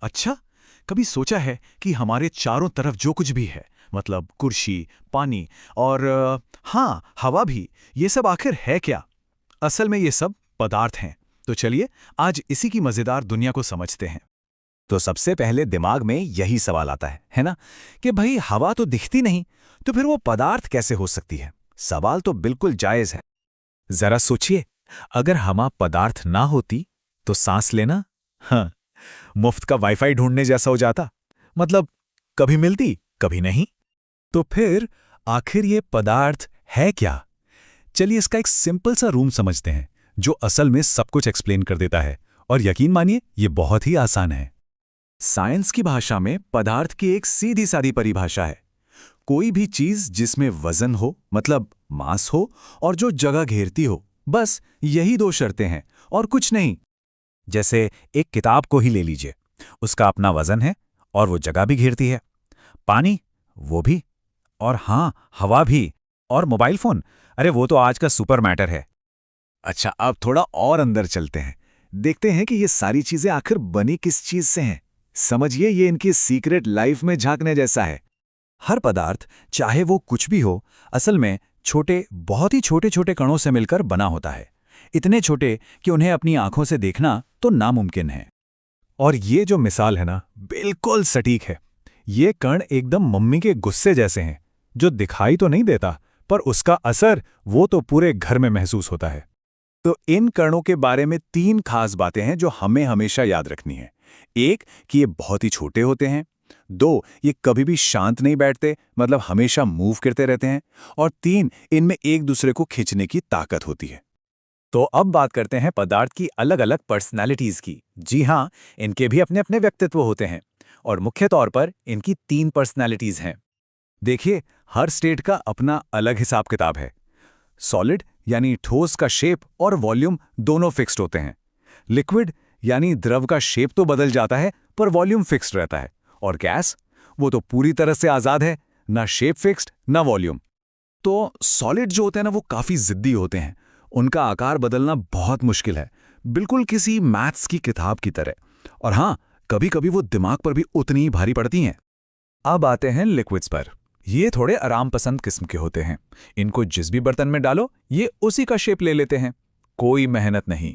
अच्छा, कभी सोचा है कि हमारे चारों तरफ जो कुछ भी है, मतलब कुर्सी, पानी और हाँ, हवा भी, ये सब आखिर है क्या? असल में ये सब पदार्थ हैं। तो चलिए आज इसी की मजेदार दुनिया को समझते हैं। तो सबसे पहले दिमाग में यही सवाल आता है ना, कि भाई हवा तो दिखती नहीं, तो फिर वो पदार्थ कैसे हो सकती है? सवाल तो बिल्कुल जायज है। जरा सोचिए, अगर हवा पदार्थ ना होती तो सांस लेना, हाँ, मुफ्त का वाईफाई ढूंढने जैसा हो जाता। मतलब कभी मिलती, कभी नहीं। तो फिर आखिर ये पदार्थ है क्या? चलिए इसका एक सिंपल सा रूम समझते हैं, जो असल में सब कुछ एक्सप्लेन कर देता है। और यकीन मानिए, ये बहुत ही आसान है। साइंस की भाषा में पदार्थ की एक सीधी सादी परिभाषा है, कोई भी चीज जिसमें वजन हो, मतलब मास हो, और जो जगह घेरती हो। बस यही दो शर्तें हैं और कुछ नहीं। जैसे एक किताब को ही ले लीजिए, उसका अपना वजन है और वो जगह भी घेरती है। पानी, वो भी। और हाँ, हवा भी। और मोबाइल फोन, अरे वो तो आज का सुपर मैटर है। अच्छा, अब थोड़ा और अंदर चलते हैं, देखते हैं कि ये सारी चीजें आखिर बनी किस चीज से हैं। समझिए, ये इनकी सीक्रेट लाइफ में झांकने जैसा है। हर पदार्थ, चाहे वो कुछ भी हो, असल में छोटे, बहुत ही छोटे छोटे कणों से मिलकर बना होता है। इतने छोटे कि उन्हें अपनी आंखों से देखना तो नामुमकिन है। और ये जो मिसाल है ना, बिल्कुल सटीक है। ये कण एकदम मम्मी के गुस्से जैसे हैं, जो दिखाई तो नहीं देता, पर उसका असर वो तो पूरे घर में महसूस होता है। तो इन कणों के बारे में 3 खास बातें हैं जो हमें हमेशा याद रखनी है। एक, कि ये बहुत ही छोटे होते हैं। 2, ये कभी भी शांत नहीं बैठते, मतलब हमेशा मूव करते रहते हैं। और 3, इनमें एक दूसरे को खींचने की ताकत होती है। तो अब बात करते हैं पदार्थ की अलग अलग पर्सनैलिटीज की। जी हाँ, इनके भी अपने अपने व्यक्तित्व होते हैं। और मुख्य तौर पर इनकी 3 पर्सनैलिटीज हैं। देखिए, हर स्टेट का अपना अलग हिसाब किताब है। सॉलिड यानी ठोस का शेप और वॉल्यूम दोनों फिक्स्ड होते हैं। लिक्विड यानी द्रव का शेप तो बदल जाता है, पर वॉल्यूम फिक्स्ड रहता है। और गैस, वो तो पूरी तरह से आजाद है, ना शेप फिक्स्ड ना वॉल्यूम। तो सॉलिड जो होते हैं ना, वो काफी जिद्दी होते हैं। उनका आकार बदलना बहुत मुश्किल है, बिल्कुल किसी मैथ्स की किताब की तरह। और हाँ, कभी कभी वो दिमाग पर भी उतनी ही भारी पड़ती हैं। अब आते हैं लिक्विड्स पर। ये थोड़े आराम पसंद किस्म के होते हैं। इनको जिस भी बर्तन में डालो, ये उसी का शेप ले लेते हैं, कोई मेहनत नहीं।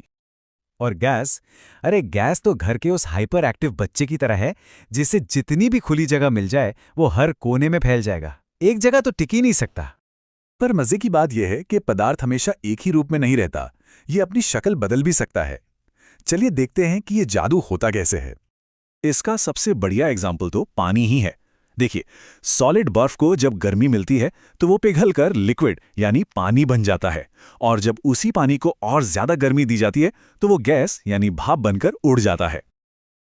और गैस, अरे गैस तो घर के उस हाइपर एक्टिव बच्चे की तरह है, जिसे जितनी भी खुली जगह मिल जाए वो हर कोने में फैल जाएगा, एक जगह तो टिक ही नहीं सकता। पर मजे की बात यह है कि पदार्थ हमेशा एक ही रूप में नहीं रहता, ये अपनी शक्ल बदल भी सकता है। चलिए देखते हैं कि ये जादू होता कैसे है। इसका सबसे बढ़िया एग्जाम्पल तो पानी ही है। देखिए, सॉलिड बर्फ को जब गर्मी मिलती है तो वो पिघलकर लिक्विड यानी पानी बन जाता है। और जब उसी पानी को और ज्यादा गर्मी दी जाती है तो वो गैस यानी भाप बनकर उड़ जाता है।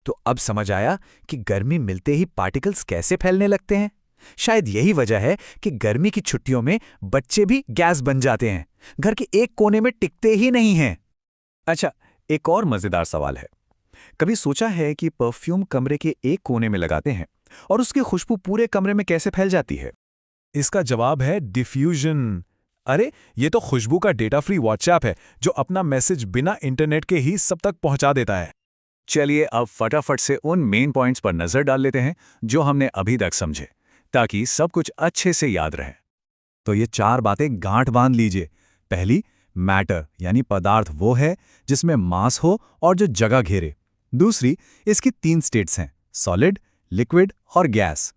तो अब समझ आया कि गर्मी मिलते ही पार्टिकल्स कैसे फैलने लगते हैं। शायद यही वजह है कि गर्मी की छुट्टियों में बच्चे भी गैस बन जाते हैं, घर के एक कोने में टिकते ही नहीं हैं। अच्छा, एक और मजेदार सवाल है। कभी सोचा है कि परफ्यूम कमरे के एक कोने में लगाते हैं और उसकी खुशबू पूरे कमरे में कैसे फैल जाती है? इसका जवाब है डिफ्यूजन। अरे, ये तो खुशबू का डेटा फ्री व्हाट्सएप है, जो अपना मैसेज बिना इंटरनेट के ही सब तक पहुंचा देता है। चलिए अब फटाफट से उन मेन पॉइंट्स पर नजर डाल लेते हैं जो हमने अभी तक समझे, ताकि सब कुछ अच्छे से याद रहे। तो ये 4 बातें गांठ बांध लीजिए। पहली, मैटर यानी पदार्थ वो है जिसमें मास हो और जो जगह घेरे। दूसरी, इसकी 3 स्टेट्स हैं, सॉलिड, लिक्विड और गैस।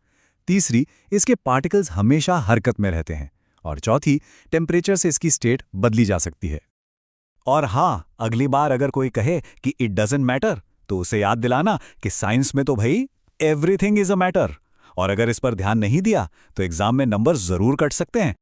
तीसरी, इसके पार्टिकल्स हमेशा हरकत में रहते हैं। और चौथी, टेम्परेचर से इसकी स्टेट बदली जा सकती है। और हाँ, अगली बार अगर कोई कहे कि इट डजंट मैटर, तो उसे याद दिलाना कि साइंस में तो भाई एवरीथिंग इज अ मैटर। और अगर इस पर ध्यान नहीं दिया तो एग्जाम में नंबर जरूर कट सकते हैं।